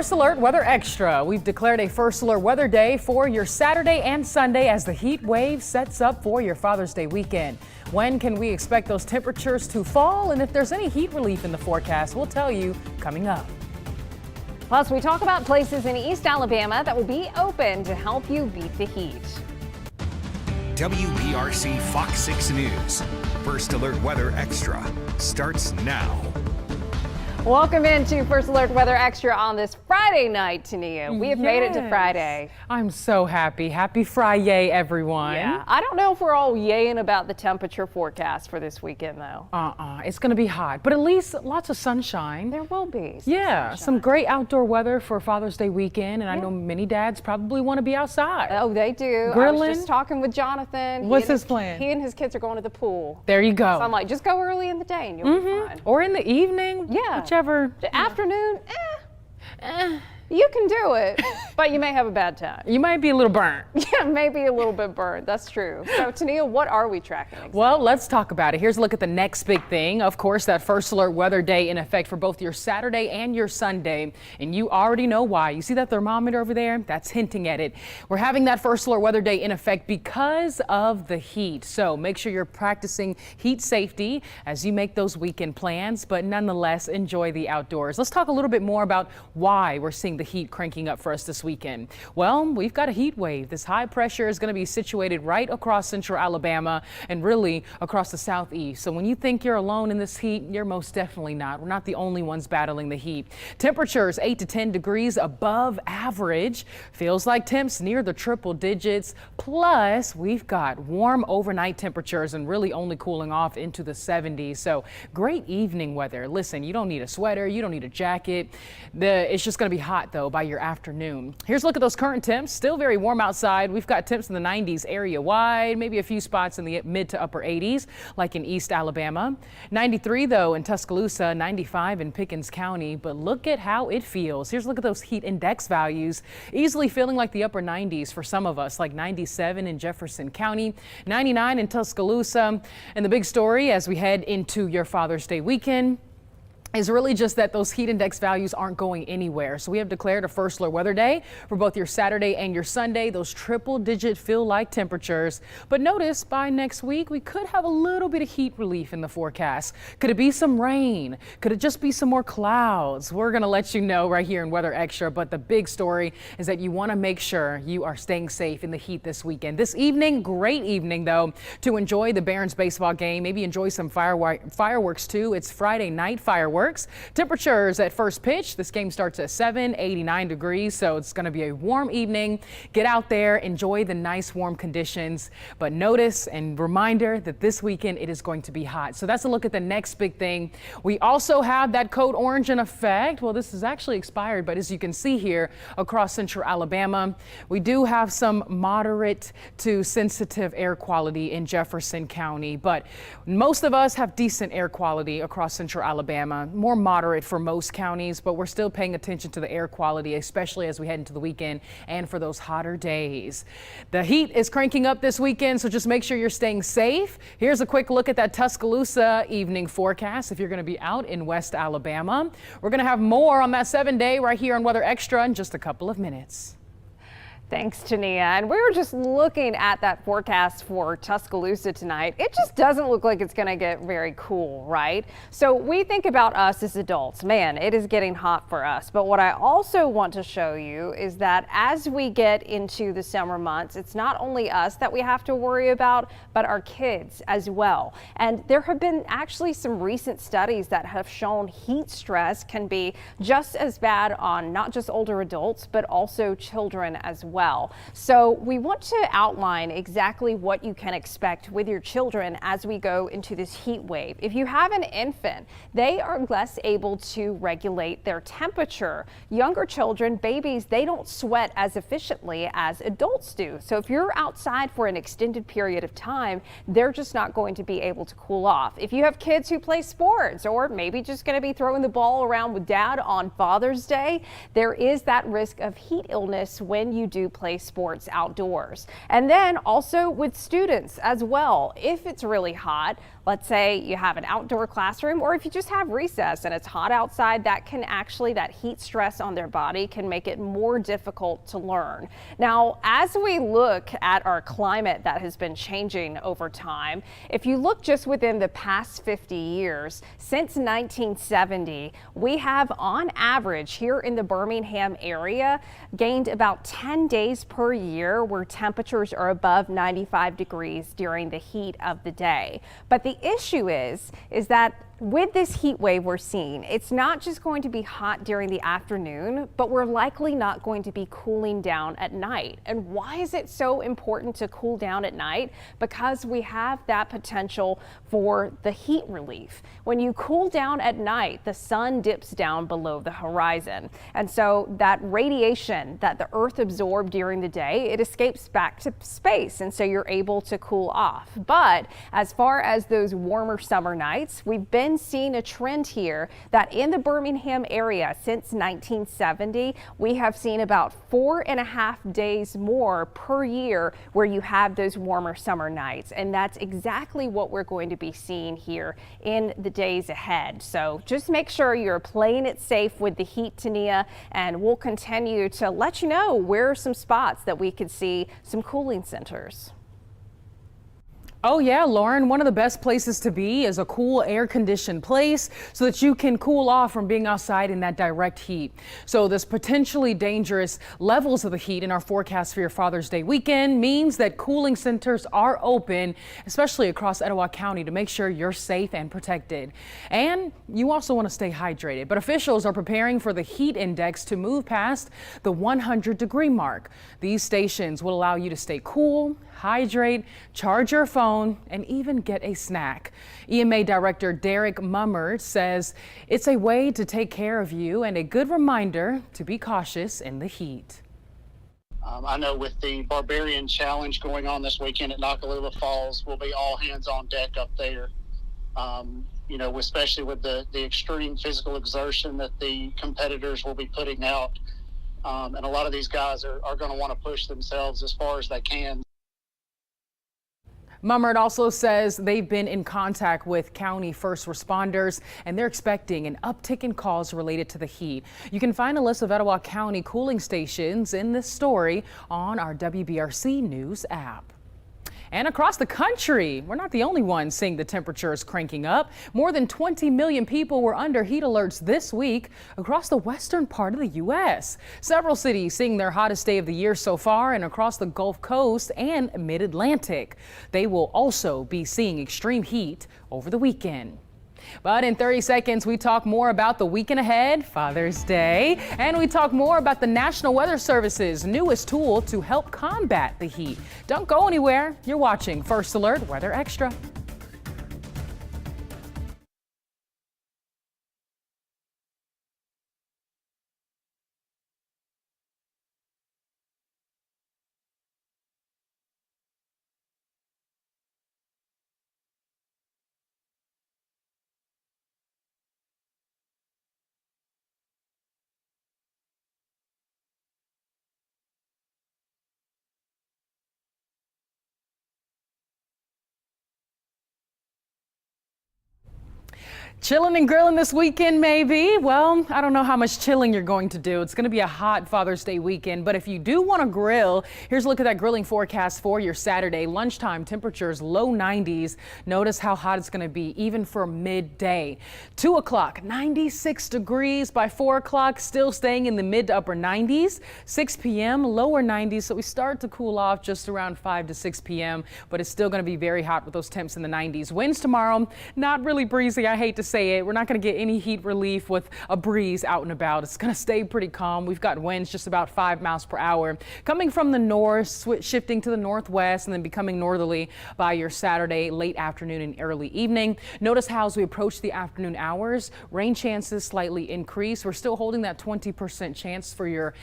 First Alert Weather Extra. We've declared a First Alert Weather Day for your Saturday and Sunday as the heat wave sets up for your Father's Day weekend. When can we expect those temperatures to fall? And if there's any heat relief in the forecast, we'll tell you coming up. Plus, we talk about places in East Alabama that will be open to help you beat the heat. WBRC Fox 6 News. First Alert Weather Extra starts now. Welcome into First Alert Weather Extra on this Friday night, Tania. We have made it to Friday. I'm so happy. Happy Friday, everyone. Yeah, I don't know if we're all yaying about the temperature forecast for this weekend, though. It's going to be hot, but at least lots of sunshine. There will be. Some great outdoor weather for Father's Day weekend, and I know many dads probably want to be outside. Oh, they do. Grilling. I was just talking with Jonathan. What's his plan? He and his kids are going to the pool. There you go. So I'm like, just go early in the day and you'll be fine. Or in the evening. Yeah. Whichever. The afternoon, you can do it, but you may have a bad time. You might be a little burnt. Yeah, maybe a little bit burnt. That's true. So, Tania, what are we tracking exactly? Well, let's talk about it. Here's a look at the next big thing. Of course, that First Alert Weather Day in effect for both your Saturday and your Sunday. And you already know why. You see that thermometer over there? That's hinting at it. We're having that First Alert Weather Day in effect because of the heat. So make sure you're practicing heat safety as you make those weekend plans, but nonetheless, enjoy the outdoors. Let's talk a little bit more about why we're seeing the heat cranking up for us this weekend. Well, we've got a heat wave. This high pressure is going to be situated right across central Alabama and really across the southeast. So when you think you're alone in this heat, you're most definitely not. We're not the only ones battling the heat. Temperatures 8 to 10 degrees above average. Feels like temps near the triple digits. Plus, we've got warm overnight temperatures and really only cooling off into the 70s. So great evening weather. Listen, you don't need a sweater. You don't need a jacket. It's just going to be hot though by your afternoon. Here's a look at those current temps. Still very warm outside. We've got temps in the 90s area wide, maybe a few spots in the mid to upper 80s like in East Alabama. 93 though in Tuscaloosa, 95 in Pickens County. But look at how it feels. Here's a look at those heat index values. Easily feeling like the upper 90s for some of us, like 97 in Jefferson County, 99 in Tuscaloosa. And the big story as we head into your Father's Day weekend is really just that those heat index values aren't going anywhere. So we have declared a First Alert Weather Day for both your Saturday and your Sunday, those triple digit feel like temperatures. But notice by next week, we could have a little bit of heat relief in the forecast. Could it be some rain? Could it just be some more clouds? We're going to let you know right here in Weather Extra. But the big story is that you want to make sure you are staying safe in the heat this weekend. This evening, great evening though, to enjoy the Barons baseball game. Maybe enjoy some fireworks too. It's Friday night fireworks. Temperatures at first pitch. This game starts at 89 degrees, so it's going to be a warm evening. Get out there, enjoy the nice warm conditions, but notice and reminder that this weekend it is going to be hot. So that's a look at the next big thing. We also have that code orange in effect. Well, this is actually expired, but as you can see here across central Alabama, we do have some moderate to sensitive air quality in Jefferson County, but most of us have decent air quality across central Alabama. More moderate for most counties, but we're still paying attention to the air quality, especially as we head into the weekend and for those hotter days. The heat is cranking up this weekend, so just make sure you're staying safe. Here's a quick look at that Tuscaloosa evening forecast if you're going to be out in West Alabama. We're going to have more on that 7-day right here on Weather Extra in just a couple of minutes. Thanks, Tania. And we were just looking at that forecast for Tuscaloosa tonight. It just doesn't look like it's going to get very cool, right? So we think about us as adults. Man, it is getting hot for us. But what I also want to show you is that as we get into the summer months, it's not only us that we have to worry about, but our kids as well. And there have been actually some recent studies that have shown heat stress can be just as bad on not just older adults, but also children as well. So we want to outline exactly what you can expect with your children as we go into this heat wave. If you have an infant, they are less able to regulate their temperature. Younger children, babies, they don't sweat as efficiently as adults do. So if you're outside for an extended period of time, they're just not going to be able to cool off. If you have kids who play sports or maybe just going to be throwing the ball around with dad on Father's Day, there is that risk of heat illness when you do do play sports outdoors. And then also with students as well. If it's really hot, let's say you have an outdoor classroom, or if you just have recess and it's hot outside, that heat stress on their body can make it more difficult to learn. Now, as we look at our climate that has been changing over time, if you look just within the past 50 years, since 1970, we have on average here in the Birmingham area gained about 10 days per year where temperatures are above 95 degrees during the heat of the day. But the issue is that with this heat wave we're seeing, it's not just going to be hot during the afternoon, but we're likely not going to be cooling down at night. And why is it so important to cool down at night? Because we have that potential for the heat relief. When you cool down at night, the sun dips down below the horizon. And so that radiation that the Earth absorbed during the day, it escapes back to space. And so you're able to cool off. But as far as those warmer summer nights, we've been seeing a trend here that in the Birmingham area since 1970, we have seen about 4.5 days more per year where you have those warmer summer nights. And that's exactly what we're going to be seeing here in the days ahead. So just make sure you're playing it safe with the heat, Tania, and we'll continue to let you know where are some spots that we could see some cooling centers. Oh yeah, Lauren, one of the best places to be is a cool air-conditioned place so that you can cool off from being outside in that direct heat. So this potentially dangerous levels of the heat in our forecast for your Father's Day weekend means that cooling centers are open, especially across Etowah County, to make sure you're safe and protected. And you also want to stay hydrated, but officials are preparing for the heat index to move past the 100-degree mark. These stations will allow you to stay cool, hydrate, charge your phone, and even get a snack. EMA Director Derek Mummert says it's a way to take care of you and a good reminder to be cautious in the heat. I know with the Barbarian Challenge going on this weekend at Nakalula Falls, we'll be all hands on deck up there. You know, especially with the extreme physical exertion that the competitors will be putting out. And a lot of these guys are going to want to push themselves as far as they can. Mummert also says they've been in contact with county first responders and they're expecting an uptick in calls related to the heat. You can find a list of Etowah County cooling stations in this story on our WBRC News app. And across the country, we're not the only ones seeing the temperatures cranking up. More than 20 million people were under heat alerts this week across the western part of the U.S. Several cities seeing their hottest day of the year so far and across the Gulf Coast and mid-Atlantic. They will also be seeing extreme heat over the weekend. But in 30 seconds, we talk more about the weekend ahead, Father's Day, and we talk more about the National Weather Service's newest tool to help combat the heat. Don't go anywhere. You're watching First Alert Weather Extra. Chilling and grilling this weekend, maybe? Well, I don't know how much chilling you're going to do. It's going to be a hot Father's Day weekend, but if you do want to grill, here's a look at that grilling forecast for your Saturday. Lunchtime temperatures low 90s. Notice how hot it's going to be even for midday. 2 o'clock, 96 degrees. By 4 o'clock, still staying in the mid to upper 90s. 6 p.m., lower 90s. So we start to cool off just around 5 to 6 p.m., but it's still going to be very hot with those temps in the 90s. Winds tomorrow, not really breezy. I hate to say it. We're not going to get any heat relief with a breeze out and about. It's going to stay pretty calm. We've got winds just about 5 miles per hour coming from the north, shifting to the northwest and then becoming northerly by your Saturday late afternoon and early evening. Notice how as we approach the afternoon hours, rain chances slightly increase. We're still holding that 20% chance for your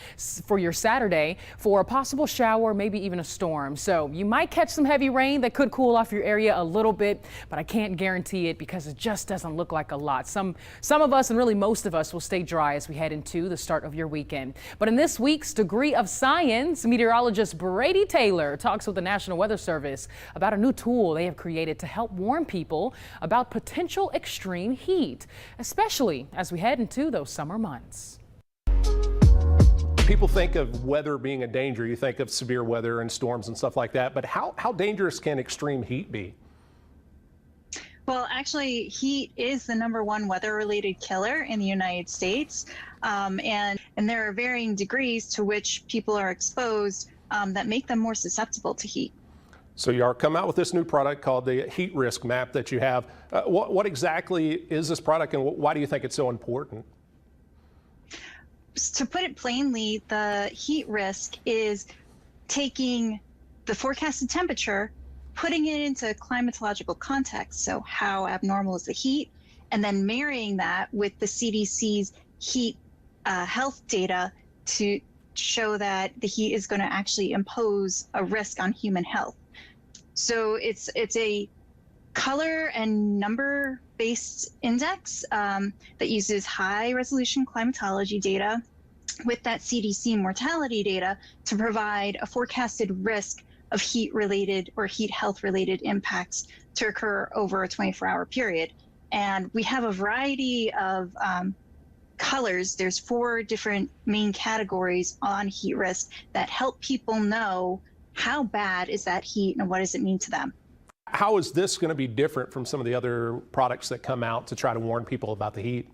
Saturday for a possible shower, maybe even a storm. So you might catch some heavy rain that could cool off your area a little bit, but I can't guarantee it because it just doesn't look like like a lot. Some of us, and really most of us, will stay dry as we head into the start of your weekend. But in this week's Degree of Science, meteorologist Brady Taylor talks with the National Weather Service about a new tool they have created to help warn people about potential extreme heat, especially as we head into those summer months. People think of weather being a danger. You think of severe weather and storms and stuff like that. But how dangerous can extreme heat be? Well, actually, heat is the #1 weather-related killer in the United States, and there are varying degrees to which people are exposed that make them more susceptible to heat. So you are come out with this new product called the heat risk map that you have. What exactly is this product, and why do you think it's so important? To put it plainly, the heat risk is taking the forecasted temperature, putting it into climatological context. So how abnormal is the heat? And then marrying that with the CDC's heat health data to show that the heat is going to actually impose a risk on human health. So it's a color and number based index that uses high resolution climatology data with that CDC mortality data to provide a forecasted risk of heat related or heat health related impacts to occur over a 24-hour period. And we have a variety of colors. There's 4 different main categories on heat risk that help people know how bad is that heat and what does it mean to them. How is this going to be different from some of the other products that come out to try to warn people about the heat?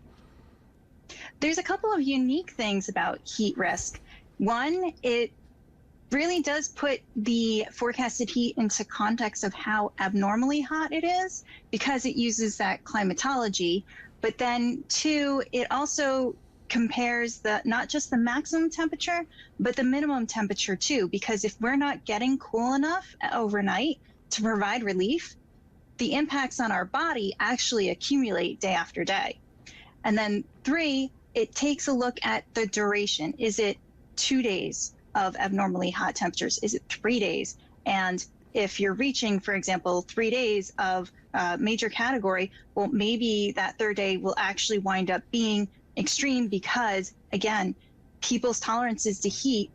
There's a couple of unique things about heat risk. One, it really does put the forecasted heat into context of how abnormally hot it is because it uses that climatology. But then 2, it also compares not just the maximum temperature, but the minimum temperature too, because if we're not getting cool enough overnight to provide relief, the impacts on our body actually accumulate day after day. And then 3, it takes a look at the duration. Is it 2 days of abnormally hot temperatures? Is it 3 days? And if you're reaching, for example, 3 days of major category, well, maybe that 3rd day will actually wind up being extreme because, again, people's tolerances to heat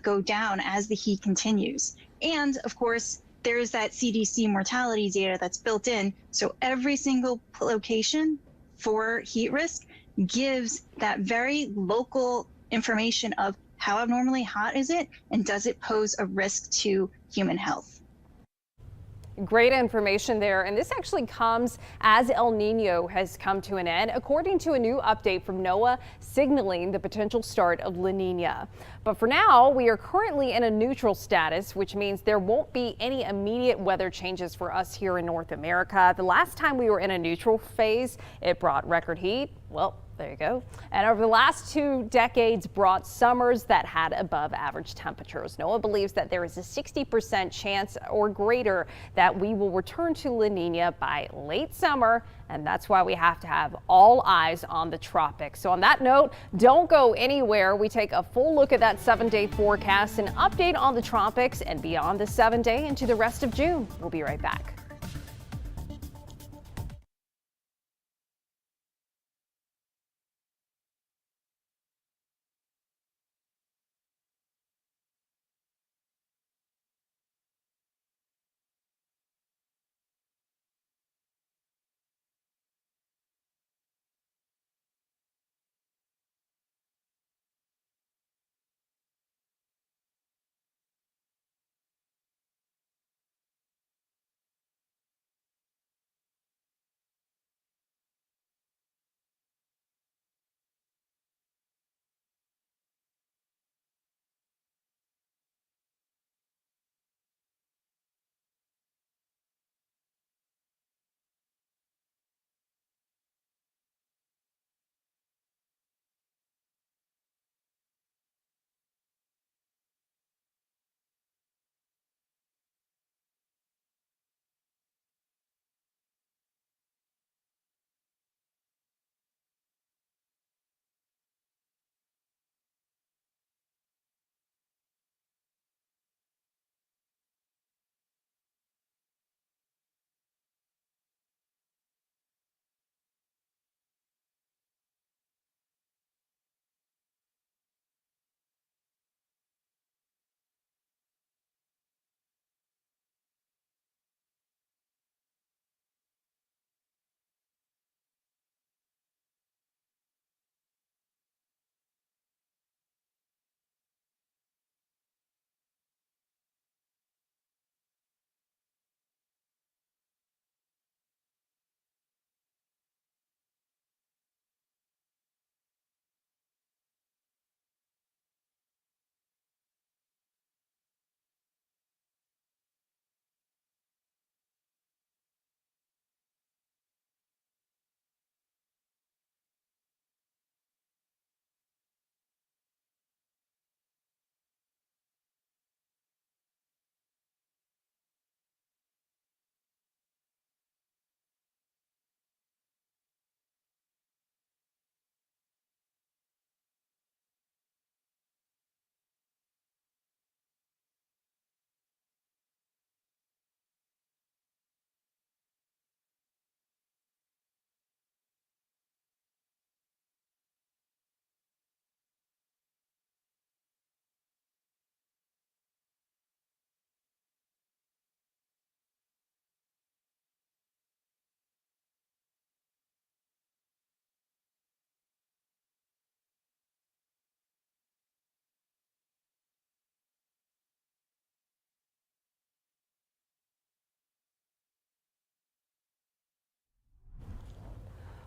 go down as the heat continues. And of course, there's that CDC mortality data that's built in. So every single location for heat risk gives that very local information of how abnormally hot is it and does it pose a risk to human health. Great information there, and this actually comes as El Nino has come to an end, according to a new update from NOAA signaling the potential start of La Nina. But for now, we are currently in a neutral status, which means there won't be any immediate weather changes for us here in North America. The last time we were in a neutral phase, it brought record heat. Well, there you go. And over the last 2 decades brought summers that had above average temperatures. NOAA believes that there is a 60% chance or greater that we will return to La Nina by late summer. And that's why we have to have all eyes on the tropics. So on that note, don't go anywhere. We take a full look at that 7-day forecast and update on the tropics and beyond the 7-day into the rest of June. We'll be right back.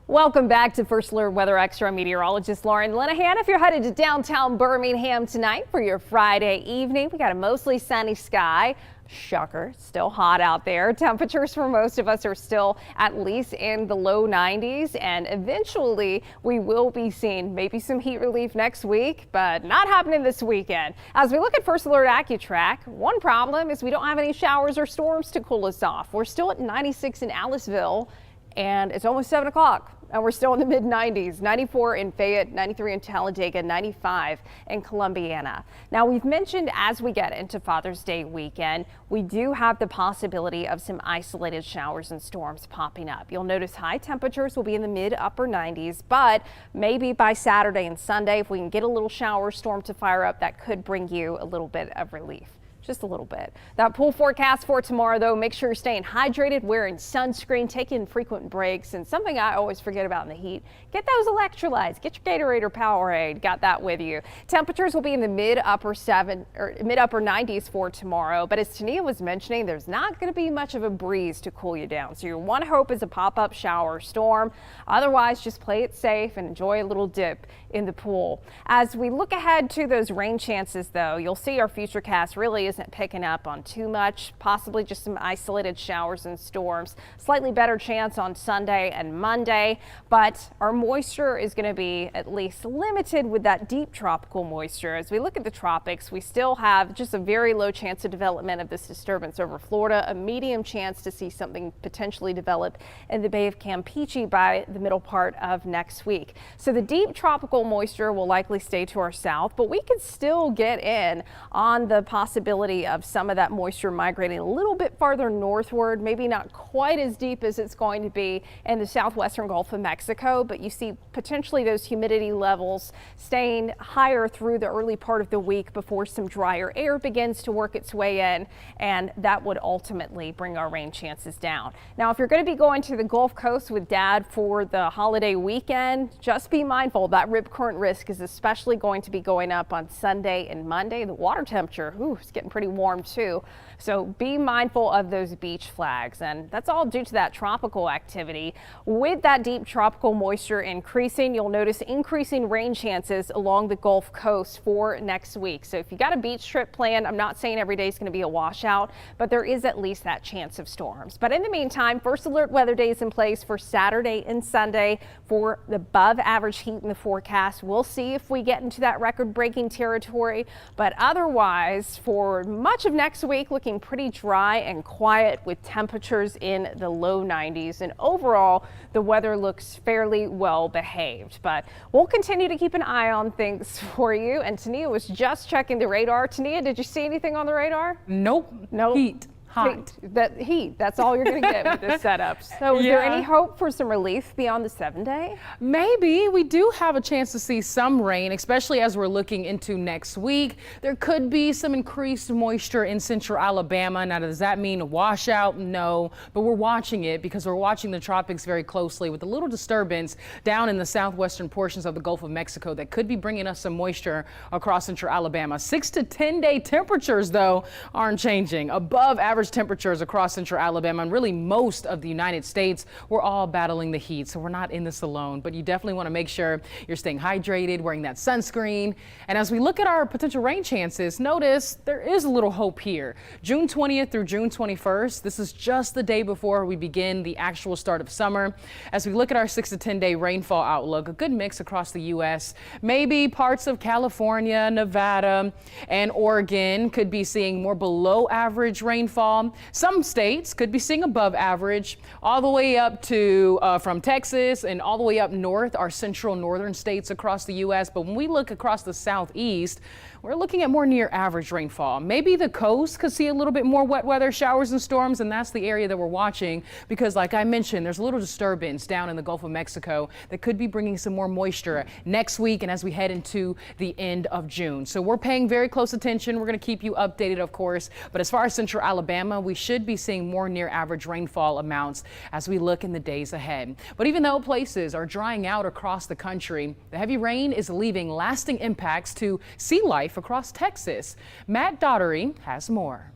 Welcome back to First Alert Weather Extra. Meteorologist Lauren Linehan. If you're headed to downtown Birmingham tonight for your Friday evening, we got a mostly sunny sky. Shocker, still hot out there. Temperatures for most of us are still at least in the low 90s, and eventually we will be seeing maybe some heat relief next week, but not happening this weekend. As we look at First Alert AccuTrack, one problem is we don't have any showers or storms to cool us off. We're still at 96 in Aliceville, and it's almost 7 o'clock. And we're still in the mid 90s, 94 in Fayette, 93 in Talladega, 95 in Columbiana. Now, we've mentioned as we get into Father's Day weekend, we do have the possibility of some isolated showers and storms popping up. You'll notice high temperatures will be in the mid upper 90s, but maybe by Saturday and Sunday, if we can get a little shower storm to fire up, that could bring you a little bit of relief. Just a little bit. That pool forecast for tomorrow, though, make sure you're staying hydrated, wearing sunscreen, taking frequent breaks, and something I always forget about in the heat, get those electrolytes, get your Gatorade or Powerade, got that with you. Temperatures will be in the mid upper 90s for tomorrow, but as Tania was mentioning, there's not going to be much of a breeze to cool you down. So your one hope is a pop-up shower storm. Otherwise, just play it safe and enjoy a little dip in the pool. As we look ahead to those rain chances, though, you'll see our futurecast really isn't picking up on too much, possibly just some isolated showers and storms. Slightly better chance on Sunday and Monday, but our moisture is going to be at least limited with that deep tropical moisture. As we look at the tropics, we still have just a very low chance of development of this disturbance over Florida, a medium chance to see something potentially develop in the Bay of Campeche by the middle part of next week. So the deep tropical moisture will likely stay to our south, but we could still get in on the possibility of some of that moisture migrating a little bit farther northward, maybe not quite as deep as it's going to be in the southwestern Gulf of Mexico, but you see potentially those humidity levels staying higher through the early part of the week before some drier air begins to work its way in, and that would ultimately bring our rain chances down. Now, if you're going to be going to the Gulf Coast with Dad for the holiday weekend, just be mindful that rip current risk is especially going to be going up on Sunday and Monday. The water temperature, is getting pretty warm too. So be mindful of those beach flags, and that's all due to that tropical activity. With that deep tropical moisture increasing, you'll notice increasing rain chances along the Gulf Coast for next week. So if you got a beach trip planned, I'm not saying every day is going to be a washout, but there is at least that chance of storms. But in the meantime, First Alert weather days in place for Saturday and Sunday for the above average heat in the forecast. We'll see if we get into that record breaking territory, but otherwise for much of next week, looking pretty dry and quiet with temperatures in the low 90s. And overall, the weather looks fairly well behaved. But we'll continue to keep an eye on things for you. And Tania was just checking the radar. Tania, did you see anything on the radar? Nope. No. Heat. Hot. That heat, that's all you're going to get with this setup. So is there any hope for some relief beyond the 7-day? Maybe. We do have a chance to see some rain, especially as we're looking into next week. There could be some increased moisture in central Alabama. Now, does that mean a washout? No, but we're watching it because we're watching the tropics very closely with a little disturbance down in the southwestern portions of the Gulf of Mexico that could be bringing us some moisture across central Alabama. 6 to 10 day temperatures, though, aren't changing. Above average temperatures across central Alabama and really most of the United States. We're all battling the heat, so we're not in this alone, but you definitely want to make sure you're staying hydrated, wearing that sunscreen. And as we look at our potential rain chances, notice there is a little hope here. June 20th through June 21st, this is just the day before we begin the actual start of summer. As we look at our 6 to 10 day rainfall outlook, a good mix across the U.S. Maybe parts of California, Nevada, and Oregon could be seeing more below average rainfall. Some states could be seeing above average, all the way up to from Texas and all the way up north, our central northern states across the U.S. But when we look across the southeast, we're looking at more near average rainfall. Maybe the coast could see a little bit more wet weather, showers and storms, and that's the area that we're watching because, like I mentioned, there's a little disturbance down in the Gulf of Mexico that could be bringing some more moisture next week and as we head into the end of June. So we're paying very close attention. We're going to keep you updated, of course, but as far as central Alabama, we should be seeing more near average rainfall amounts as we look in the days ahead. But even though places are drying out across the country, the heavy rain is leaving lasting impacts to sea life across Texas. Matt Daugherty has more.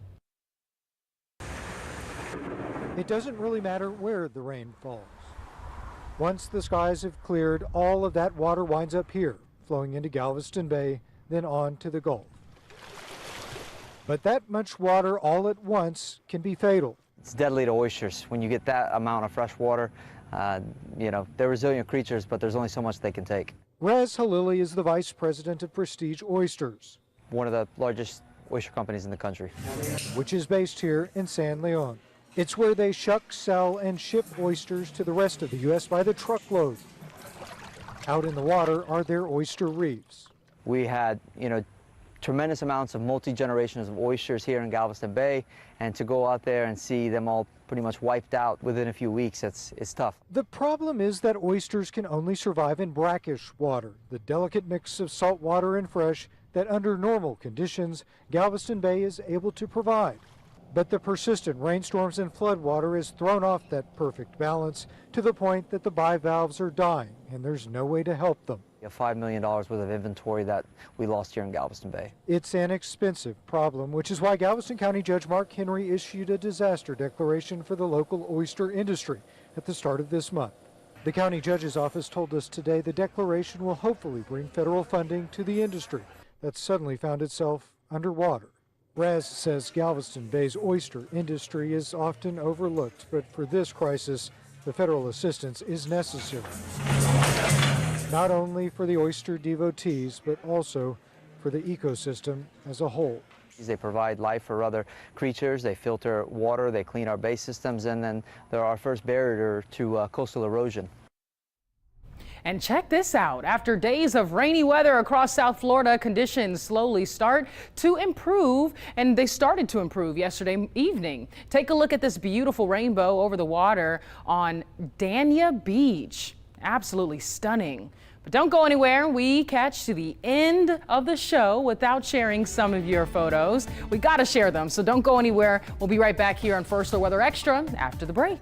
It doesn't really matter where the rain falls. Once the skies have cleared, all of that water winds up here, flowing into Galveston Bay, then on to the Gulf. But that much water all at once can be fatal. It's deadly to oysters. When you get that amount of fresh water, they're resilient creatures, but there's only so much they can take. Raz Halili is the vice president of Prestige Oysters, One of the largest oyster companies in the country. which is based here in San Leon. It's where they shuck, sell, and ship oysters to the rest of the U.S. by the truckload. Out in the water are their oyster reefs. We had, tremendous amounts of multi-generations of oysters here in Galveston Bay, and to go out there and see them all pretty much wiped out within a few weeks, it's tough. The problem is that oysters can only survive in brackish water, the delicate mix of salt water and fresh that under normal conditions Galveston Bay is able to provide. But the persistent rainstorms and floodwater has thrown off that perfect balance to the point that the bivalves are dying and there's no way to help them. We have $5 million worth of inventory that we lost here in Galveston Bay. It's an expensive problem, which is why Galveston County Judge Mark Henry issued a disaster declaration for the local oyster industry at the start of this month. The county judge's office told us today the declaration will hopefully bring federal funding to the industry that suddenly found itself underwater. Raz says Galveston Bay's oyster industry is often overlooked, but for this crisis, the federal assistance is necessary. Not only for the oyster devotees, but also for the ecosystem as a whole. They provide life for other creatures, they filter water, they clean our bay systems, and then they're our first barrier to coastal erosion. And check this out. After days of rainy weather across South Florida, conditions slowly start to improve, and they started to improve yesterday evening. Take a look at this beautiful rainbow over the water on Dania Beach. Absolutely stunning. But don't go anywhere. We catch to the end of the show without sharing some of your photos. We got to share them, so don't go anywhere. We'll be right back here on First Alert Weather Extra after the break.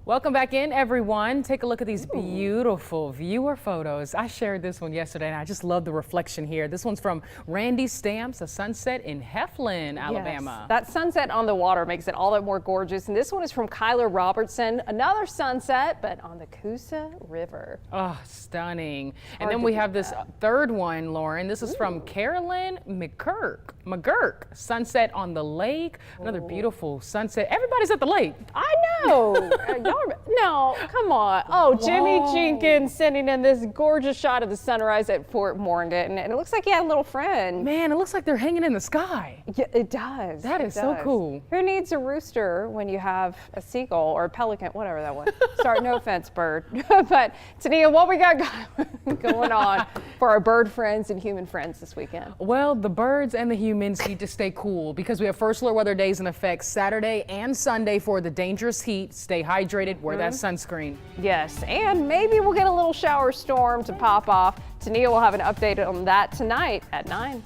Welcome back in, everyone. Take a look at these beautiful viewer photos. I shared this one yesterday, and I just love the reflection here. This one's from Randy Stamps, a sunset in Heflin, Alabama. Yes, that sunset on the water makes it all that more gorgeous. And this one is from Kyler Robertson, another sunset, but on the Coosa River. Oh, stunning. And then we have this third one, Lauren. This is from Carolyn McGurk, sunset on the lake. Another beautiful sunset. Everybody's at the lake. I know. No, come on. Oh, Jimmy Jenkins sending in this gorgeous shot of the sunrise at Fort Morgan. And it looks like he had a little friend. Man, it looks like they're hanging in the sky. Yeah, it does. That is so cool. Who needs a rooster when you have a seagull or a pelican, whatever that was? Sorry, no offense, bird. But Tania, what we got going on for our bird friends and human friends this weekend? Well, the birds and the humans need to stay cool because we have first alert weather days in effect Saturday and Sunday for the dangerous heat. Stay hydrated, wear that sunscreen. Yes, and maybe we'll get a little shower storm to pop off. Tania will have an update on that tonight at 9.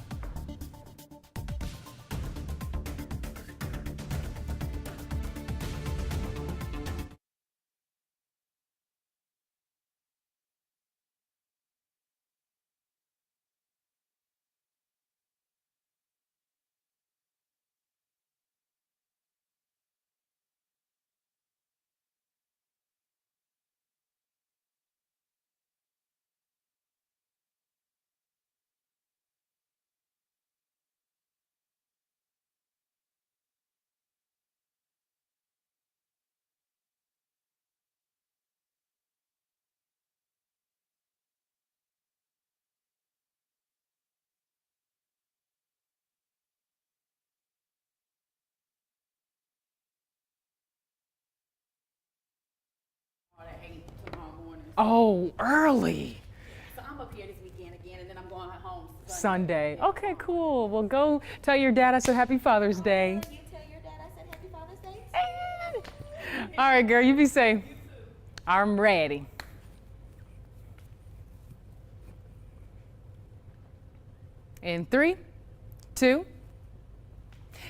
Oh, early. So I'm up here this weekend again, and then I'm going home Sunday. Okay, cool. Well, go tell your dad I said Happy Father's Day. You tell your dad I said Happy Father's Day. All right, girl, you be safe. I'm ready. In 3, 2.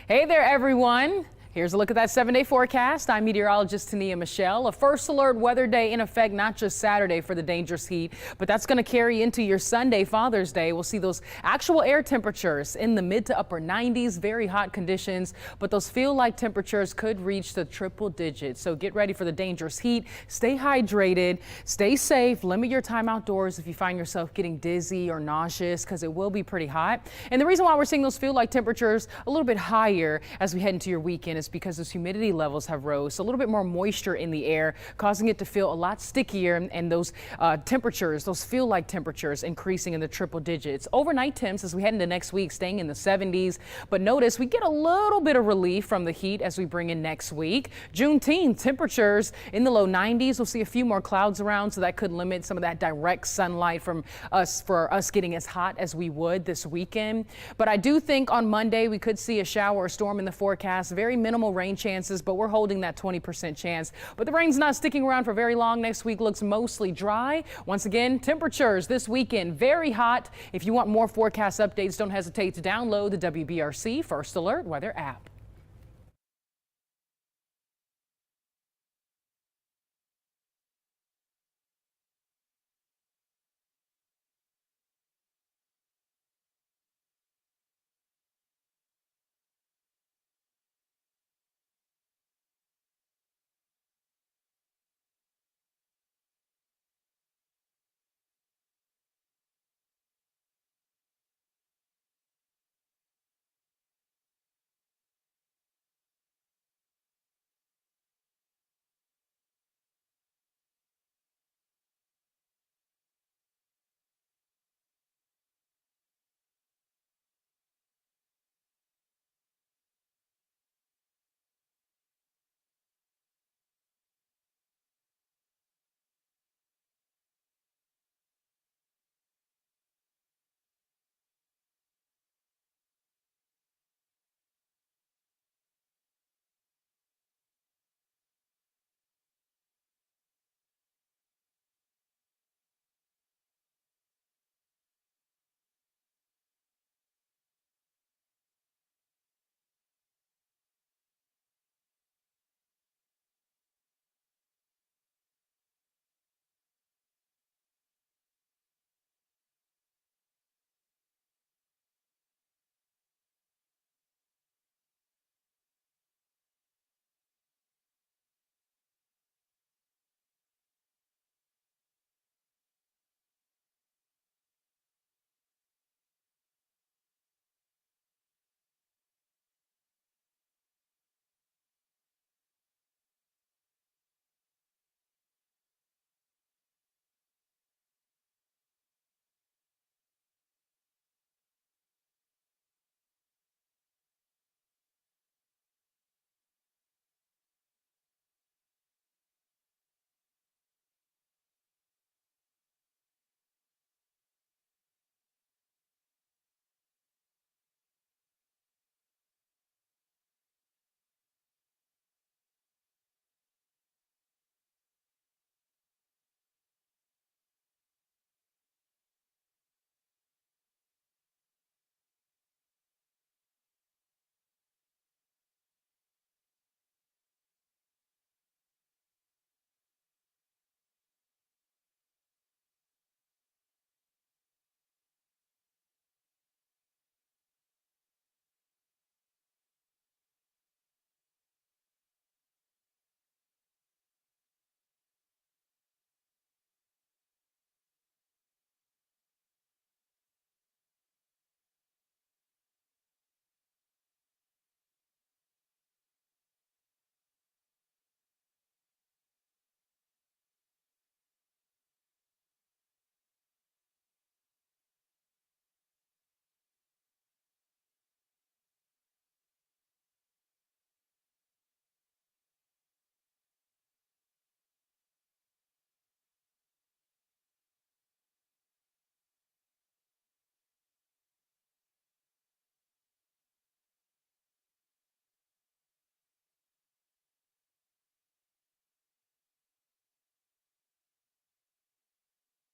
Hey there, everyone. Here's a look at that 7-day forecast. I'm meteorologist Tania Michelle. A first alert weather day in effect, not just Saturday for the dangerous heat, but that's going to carry into your Sunday, Father's Day. We'll see those actual air temperatures in the mid to upper 90s, very hot conditions, but those feel like temperatures could reach the triple digits. So get ready for the dangerous heat. Stay hydrated, stay safe, limit your time outdoors if you find yourself getting dizzy or nauseous because it will be pretty hot. And the reason why we're seeing those feel like temperatures a little bit higher as we head into your weekend is because those humidity levels have rose. So a little bit more moisture in the air, causing it to feel a lot stickier, and those temperatures, those feel like temperatures increasing in the triple digits. Overnight temps as we head into next week staying in the 70s. But notice we get a little bit of relief from the heat as we bring in next week. Juneteenth temperatures in the low 90s. We'll see a few more clouds around, so that could limit some of that direct sunlight from us for us getting as hot as we would this weekend. But I do think on Monday we could see a shower or storm in the forecast. Very minimal rain chances, but we're holding that 20% chance. But the rain's not sticking around for very long. Next week looks mostly dry. Once again, temperatures this weekend very hot. If you want more forecast updates, don't hesitate to download the WBRC First Alert Weather app.